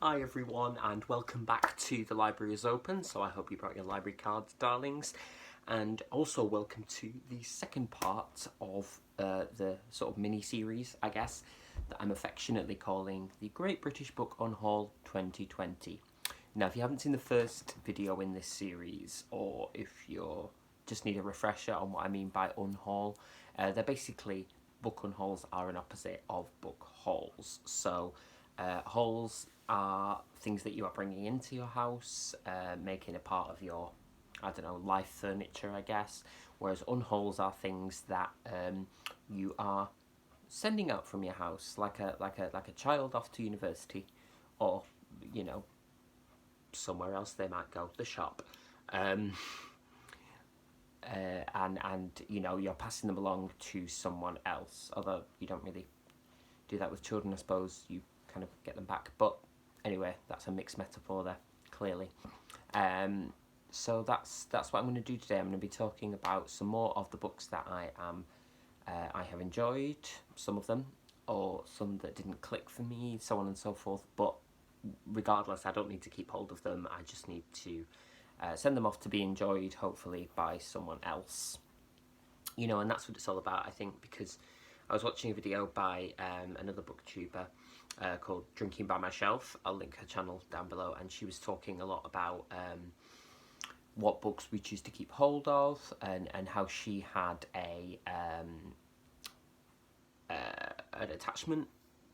Hi everyone and welcome back to The Library is Open, so I hope you brought your library cards, darlings, and also welcome to the second part of the sort of mini-series, I guess, that I'm affectionately calling the Great British Book Unhaul 2020. Now, if you haven't seen the first video in this series, or if you just need a refresher on what I mean by unhaul, they're basically, book unhauls are an opposite of book hauls. So hauls are things that you are bringing into your house, making a part of your, I don't know, life furniture, I guess. Whereas unhauls are things that you are sending out from your house, like a child off to university, or you know, somewhere else they might go, the shop. And you know, you're passing them along to someone else, although you don't really do that with children. I suppose you kind of get them back, but anyway, that's a mixed metaphor there, clearly. So that's what I'm going to do today. I'm going to be talking about some more of the books that I have enjoyed, some of them, or some that didn't click for me, so on and so forth. But regardless, I don't need to keep hold of them. I just need to send them off to be enjoyed, hopefully, by someone else. You know, and that's what it's all about, I think, because I was watching a video by another booktuber called Drinking by My Shelf. I'll link her channel down below, and she was talking a lot about what books we choose to keep hold of, and how she had an attachment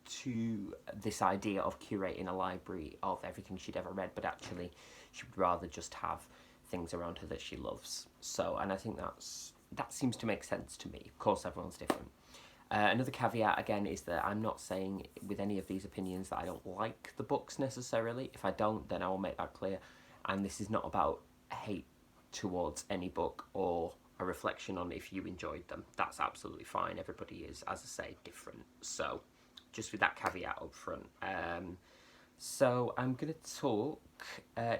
to this idea of curating a library of everything she'd ever read, but actually she would rather just have things around her that she loves. So, and I think that seems to make sense to me. Of course, everyone's different. Another caveat, again, is that I'm not saying with any of these opinions that I don't like the books necessarily. If I don't, then I will make that clear. And this is not about hate towards any book or a reflection on if you enjoyed them. That's absolutely fine. Everybody is, as I say, different. So, just with that caveat up front. So I'm going to talk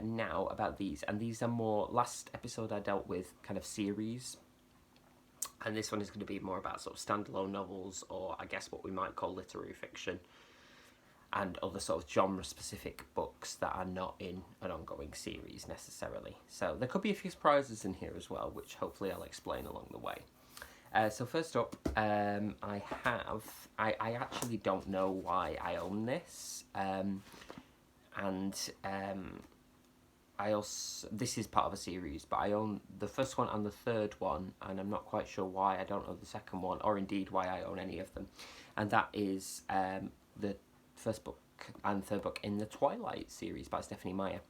now about these. And these are more, last episode I dealt with kind of series. And this one is going to be more about sort of standalone novels, or I guess what we might call literary fiction, and other sort of genre-specific books that are not in an ongoing series necessarily. So there could be a few surprises in here as well, which hopefully I'll explain along the way. So first up, I actually don't know why I own this, I also, this is part of a series, but I own the first one and the third one, and I'm not quite sure why I don't own the second one, or indeed why I own any of them. And that is the first book and third book in the Twilight series by Stephanie Meyer.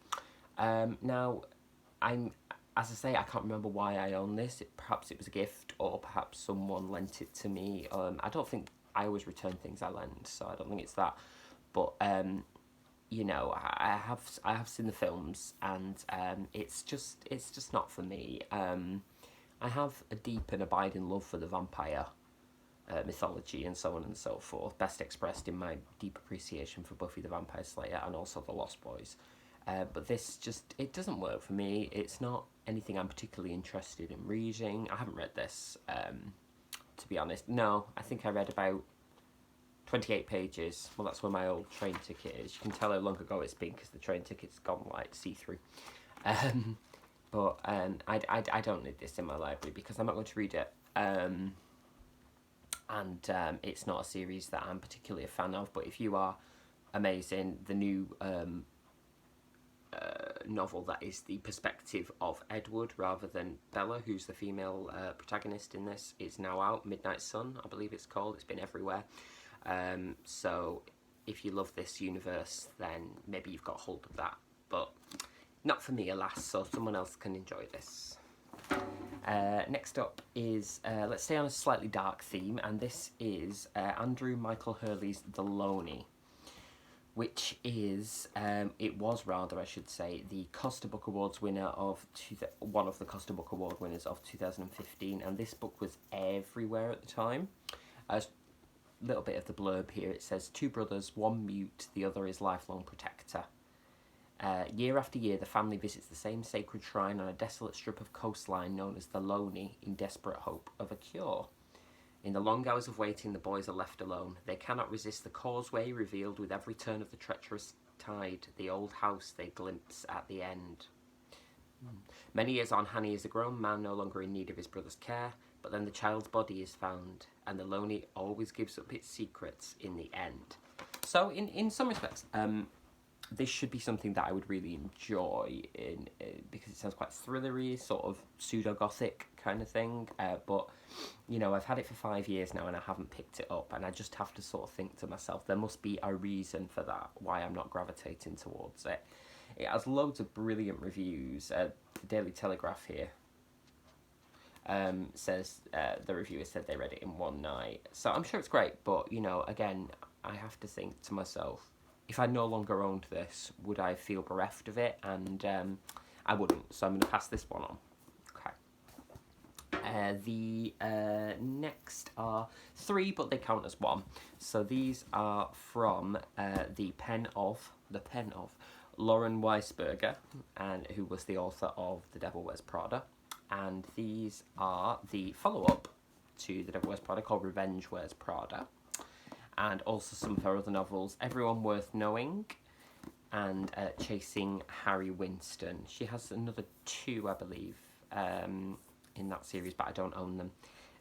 Now, as I say, I can't remember why I own this. Perhaps it was a gift, or perhaps someone lent it to me. I don't think I always return things I lend, so I don't think it's that. But you know, I have seen the films, and it's just not for me. I have a deep and abiding love for the vampire mythology and so on and so forth, best expressed in my deep appreciation for Buffy the Vampire Slayer and also The Lost Boys. But this it doesn't work for me. It's not anything I'm particularly interested in reading. I haven't read this, to be honest. No, I think I read about 28 pages. Well, that's where my old train ticket is. You can tell how long ago it's been because the train ticket's gone like see-through. But I don't need this in my library because I'm not going to read it. And it's not a series that I'm particularly a fan of. But if you are, amazing. The new novel that is the perspective of Edward rather than Bella, who's the female protagonist in this, is now out. Midnight Sun, I believe it's called. It's been everywhere. So if you love this universe, then maybe you've got hold of that, but not for me, alas, so someone else can enjoy this. Next up is, let's stay on a slightly dark theme, and this is Andrew Michael Hurley's The Loney, which is, it was rather, I should say, the Costa Book Awards winner of, one of the Costa Book Award winners of 2015, and this book was everywhere at the time. Little bit of the blurb here. It says, 2 brothers, one mute, the other is lifelong protector. Year after year, the family visits the same sacred shrine on a desolate strip of coastline known as the Loney in desperate hope of a cure. In the long hours of waiting, the boys are left alone. They cannot resist the causeway revealed with every turn of the treacherous tide, the old house they glimpse at the end. Many years on, Hanny is a grown man, no longer in need of his brother's care, but then the child's body is found, and the lonely always gives up its secrets in the end. So, in some respects, this should be something that I would really enjoy because it sounds quite thrillery, sort of pseudo-gothic kind of thing. But, you know, I've had it for 5 years now and I haven't picked it up, and I just have to sort of think to myself, there must be a reason for that, why I'm not gravitating towards it. It has loads of brilliant reviews. The Daily Telegraph here says the reviewer said they read it in one night. So I'm sure it's great, but, you know, again, I have to think to myself, if I no longer owned this, would I feel bereft of it? And I wouldn't, so I'm going to pass this one on. Okay. The next are 3, but they count as 1. So these are from the pen of Lauren Weisberger, and who was the author of The Devil Wears Prada. And these are the follow-up to The Devil Wears Prada, called Revenge Wears Prada. And also some of her other novels, Everyone Worth Knowing and Chasing Harry Winston. She has another 2, I believe, in that series, but I don't own them.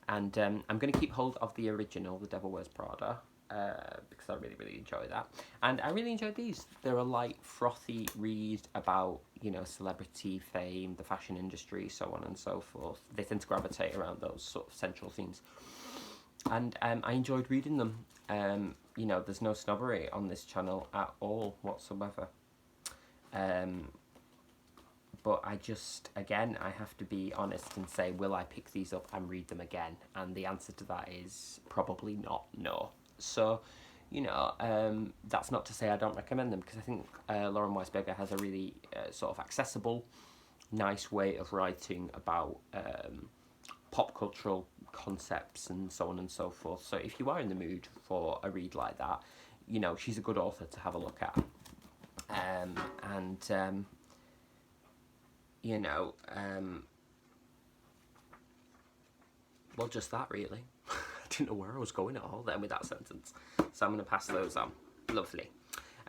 And I'm going to keep hold of the original, The Devil Wears Prada, because I really, really enjoy that. And I really enjoyed these. They're a light, frothy read about, you know, celebrity, fame, the fashion industry, so on and so forth. They tend to gravitate around those sort of central themes. And I enjoyed reading them. You know, there's no snobbery on this channel at all whatsoever. But I just, again, I have to be honest and say, will I pick these up and read them again? And the answer to that is probably not, no. So, you know, that's not to say I don't recommend them, because I think Lauren Weisberger has a really sort of accessible, nice way of writing about pop cultural concepts and so on and so forth. So if you are in the mood for a read like that, you know, she's a good author to have a look at. You know, well, just that really. I didn't know where I was going at all then with that sentence. So I'm going to pass those on. Lovely.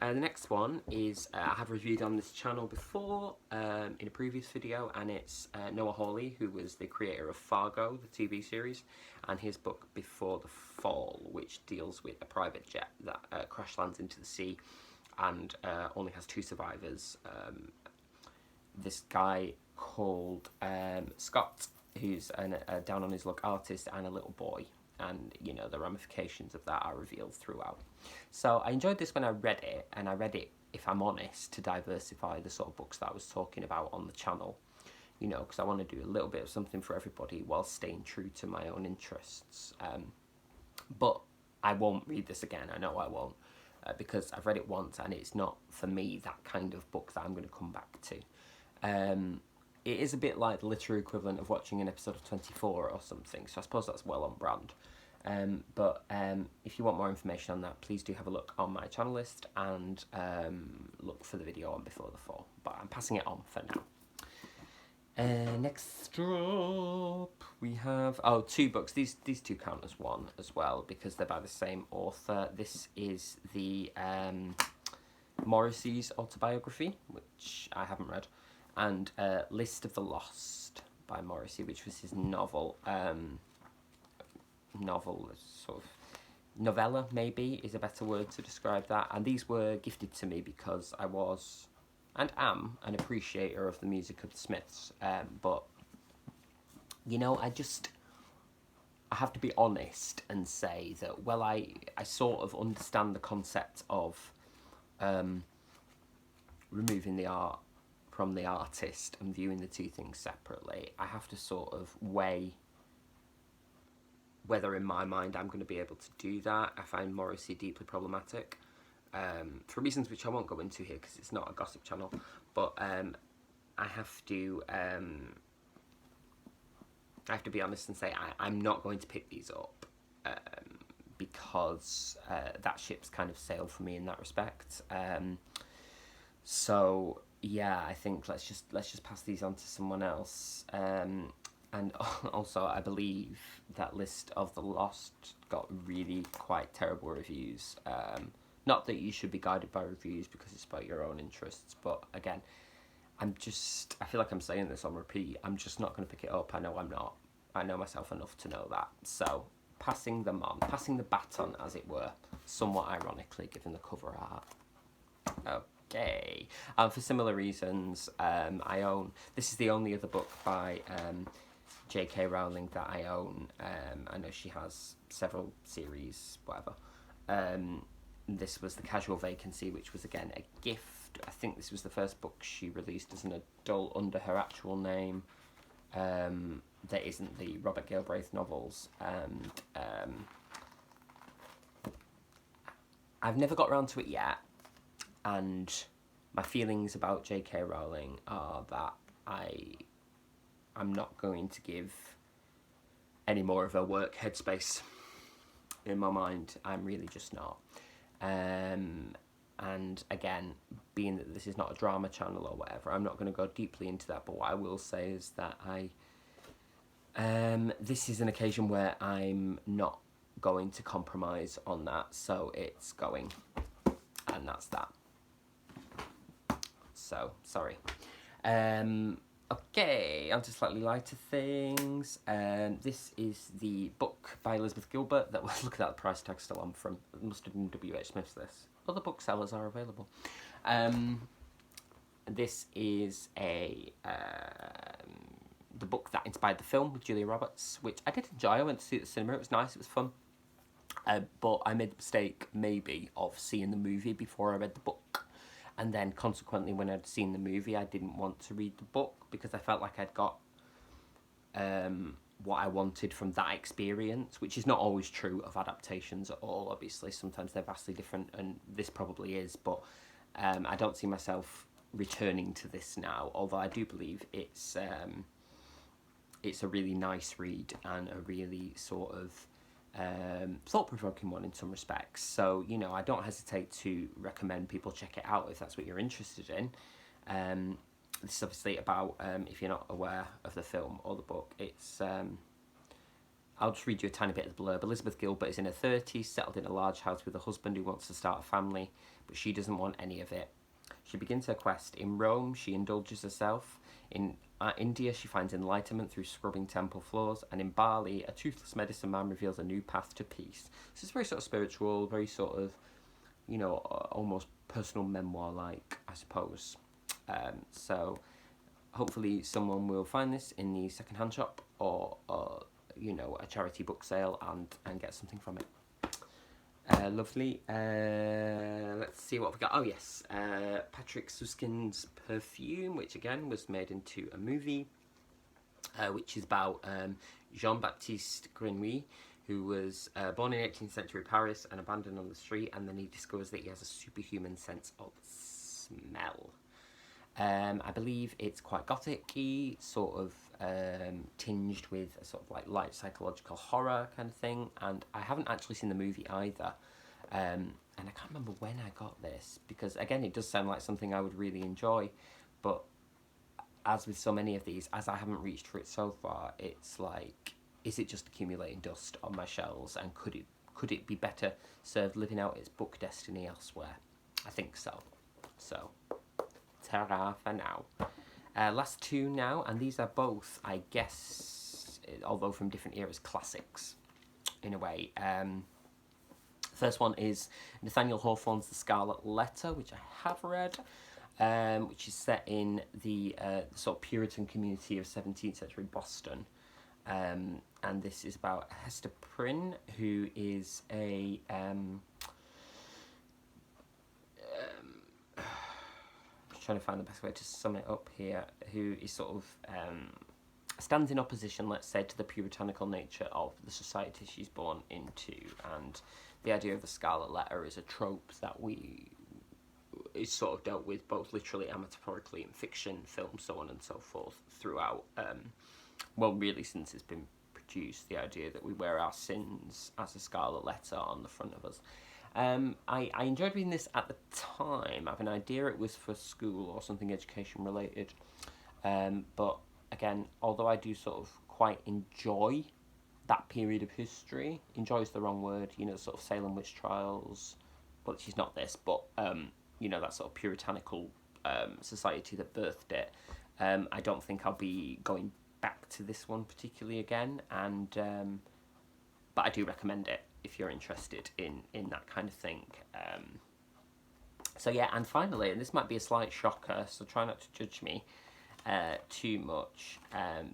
The next one is, I have reviewed on this channel before in a previous video, and it's Noah Hawley, who was the creator of Fargo, the TV series, and his book Before the Fall, which deals with a private jet that crash lands into the sea and only has 2 survivors. This guy called Scott, who's a down-on-his-luck artist, and a little boy. And, you know, the ramifications of that are revealed throughout. So I enjoyed this when I read it, and I read it, if I'm honest, to diversify the sort of books that I was talking about on the channel. You know, because I want to do a little bit of something for everybody while staying true to my own interests. But I won't read this again, I know I won't, because I've read it once and it's not, for me, that kind of book that I'm going to come back to. It is a bit like the literary equivalent of watching an episode of 24 or something, so I suppose that's well on brand. But if you want more information on that, please do have a look on my channel list and look for the video on Before the Fall. But I'm passing it on for now. Next up, we have 2 books. These 2 count as 1 as well, because they're by the same author. This is the Morrissey's autobiography, which I haven't read, and List of the Lost by Morrissey, which was his novella, maybe, is a better word to describe that. And these were gifted to me because I was, and am, an appreciator of the music of the Smiths. But, you know, I have to be honest and say that, well, I sort of understand the concept of removing the art from the artist and viewing the 2 things separately. I have to sort of weigh whether in my mind I'm going to be able to do that. I find Morrissey deeply problematic, for reasons which I won't go into here because it's not a gossip channel, but I have to be honest and say I'm not going to pick these up, because that ship's kind of sailed for me in that respect. So yeah, I think let's just pass these on to someone else. And also, I believe that List of the Lost got really quite terrible reviews. Not that you should be guided by reviews because it's about your own interests, but again, I feel like I'm saying this on repeat. I'm just not going to pick it up. I know I'm not. I know myself enough to know that. So, passing the baton, as it were, somewhat ironically, given the cover art. Okay. For similar reasons, I own... This is the only other book by J.K. Rowling that I own. I know she has several series, whatever. This was The Casual Vacancy, which was, again, a gift. I think this was the first book she released as an adult under her actual name. That isn't the Robert Galbraith novels. And I've never got around to it yet. And my feelings about J.K. Rowling are that I'm not going to give any more of her work headspace in my mind. I'm really just not. And again, being that this is not a drama channel or whatever, I'm not going to go deeply into that. But what I will say is that this is an occasion where I'm not going to compromise on that. So it's going, and that's that. So, sorry. Okay, on to slightly lighter things. This is the book by Elizabeth Gilbert that was, look at that price tag still on from, it must have been W.H. Smith's this. Other booksellers are available. This is the book that inspired the film with Julia Roberts, which I did enjoy. I went to see it at the cinema, it was nice, it was fun. But I made the mistake, maybe, of seeing the movie before I read the book. And then, consequently, when I'd seen the movie, I didn't want to read the book because I felt like I'd got what I wanted from that experience, which is not always true of adaptations at all, obviously. Sometimes they're vastly different, and this probably is, but I don't see myself returning to this now, although I do believe it's a really nice read and a really sort of thought-provoking one in some respects. So, you know, I don't hesitate to recommend people check it out if that's what you're interested in. This is obviously about, if you're not aware of the film or the book, it's... I'll just read you a tiny bit of the blurb. Elizabeth Gilbert is in her 30s, settled in a large house with a husband who wants to start a family, but she doesn't want any of it. She begins her quest. In Rome, she indulges herself. In India, she finds enlightenment through scrubbing temple floors. And in Bali, a toothless medicine man reveals a new path to peace. So it's very sort of spiritual, very sort of, you know, almost personal memoir-like, I suppose. So hopefully someone will find this in the second-hand shop or you know, a charity book sale and get something from it. Lovely. Let's see what we've got. Oh, yes. Patrick Suskind's Perfume, which again was made into a movie, which is about Jean-Baptiste Grenouille, who was born in 18th century Paris and abandoned on the street, and then he discovers that he has a superhuman sense of smell. I believe it's quite gothic-y, sort of tinged with a sort of like light psychological horror kind of thing, and I haven't actually seen the movie either, and I can't remember when I got this, because again it does sound like something I would really enjoy, but as with so many of these, as I haven't reached for it so far, it's like, is it just accumulating dust on my shelves, and could it be better served living out its book destiny elsewhere? I think so. So ta-ra for now. Last two now, and these are both, I guess, although from different eras, classics, in a way. First one is Nathaniel Hawthorne's The Scarlet Letter, which I have read, which is set in the sort of Puritan community of 17th century Boston. And this is about Hester Prynne, who is a... trying to find the best way to sum it up here, who is sort of stands in opposition, let's say, to the puritanical nature of the society she's born into, and the idea of the Scarlet Letter is a trope that is sort of dealt with both literally and metaphorically in fiction, film, so on and so forth throughout, well, really since it's been produced, the idea that we wear our sins as a scarlet letter on the front of us. I enjoyed reading this at the time. I have an idea it was for school or something education related, but again, although I do sort of quite enjoy that period of history. Enjoy is the wrong word, you know, sort of Salem witch trials. Well, she's not this, but you know, that sort of puritanical society that birthed it. I don't think I'll be going back to this one particularly again, and but I do recommend it if you're interested in that kind of thing. So yeah, and finally, and this might be a slight shocker, so try not to judge me too much,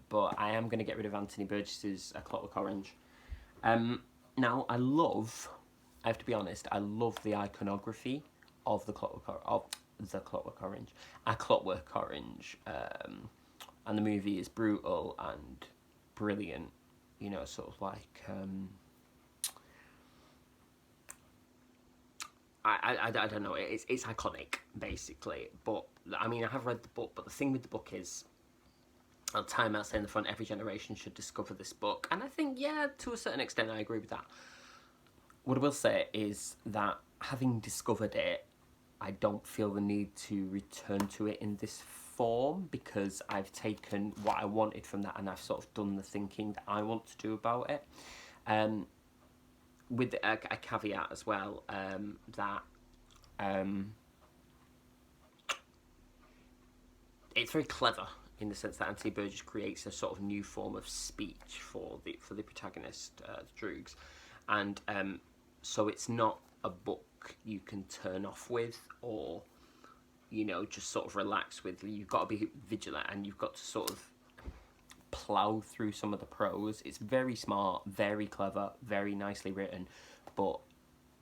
but I am going to get rid of Anthony Burgess's A Clockwork Orange. Now, I have to be honest, I love the iconography of the Clockwork Orange, A Clockwork Orange, and the movie is brutal and brilliant, you know, sort of like, I don't know, it's iconic, basically, but, I mean, I have read the book, but the thing with the book is, I'll time out saying the front, every generation should discover this book, and I think, yeah, to a certain extent, I agree with that. What I will say is that, having discovered it, I don't feel the need to return to it in this form, because I've taken what I wanted from that, and I've sort of done the thinking that I want to do about it. With a caveat as well, that it's very clever in the sense that Anthony Burgess creates a sort of new form of speech for the protagonist, Droogs, and so it's not a book you can turn off with, or, you know, just sort of relax with. You've got to be vigilant, and you've got to sort of plough through some of the prose. It's very smart, very clever, very nicely written, but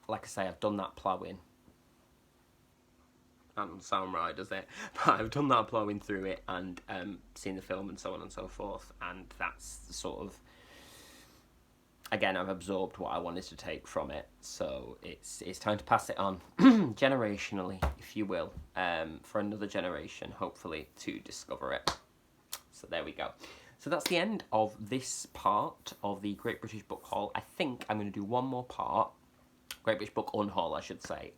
like I say, I've done that ploughing. That doesn't sound right, does it? But I've done that ploughing through it, and seen the film and so on and so forth, and that's the sort of, again, I've absorbed what I wanted to take from it, so it's time to pass it on, generationally, if you will, for another generation, hopefully, to discover it. So there we go. So that's the end of this part of the Great British Book Haul. I think I'm going to do one more part, Great British Book Unhaul, I should say,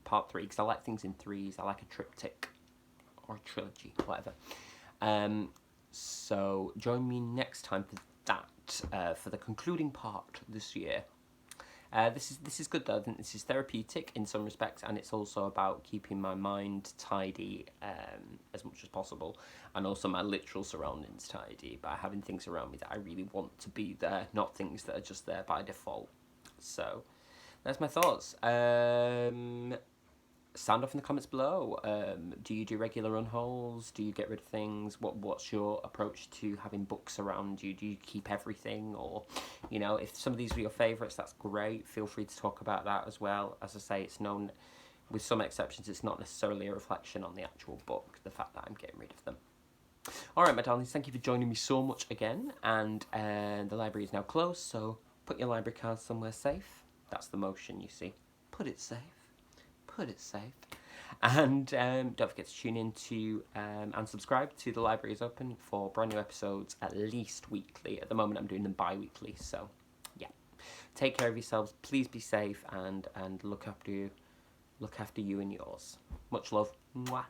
part 3, because I like things in threes. I like a triptych, or a trilogy, whatever. So join me next time for that, for the concluding part this year. This is good though. I think this is therapeutic in some respects, and it's also about keeping my mind tidy as much as possible, and also my literal surroundings tidy by having things around me that I really want to be there, not things that are just there by default. So that's my thoughts. Sound off in the comments below. Do you do regular unhauls? Do you get rid of things? What's your approach to having books around you? Do you keep everything? Or, you know, if some of these are your favourites, that's great. Feel free to talk about that as well. As I say, it's known, with some exceptions, it's not necessarily a reflection on the actual book, the fact that I'm getting rid of them. Alright, my darlings, thank you for joining me so much again. And the library is now closed, so put your library card somewhere safe. That's the motion, you see. Put it safe. Put it safe. And don't forget to tune in to and subscribe to The Library is Open for brand new episodes at least weekly. At the moment I'm doing them bi-weekly, so yeah. Take care of yourselves, please be safe, and look after you and yours. Much love. Mwah.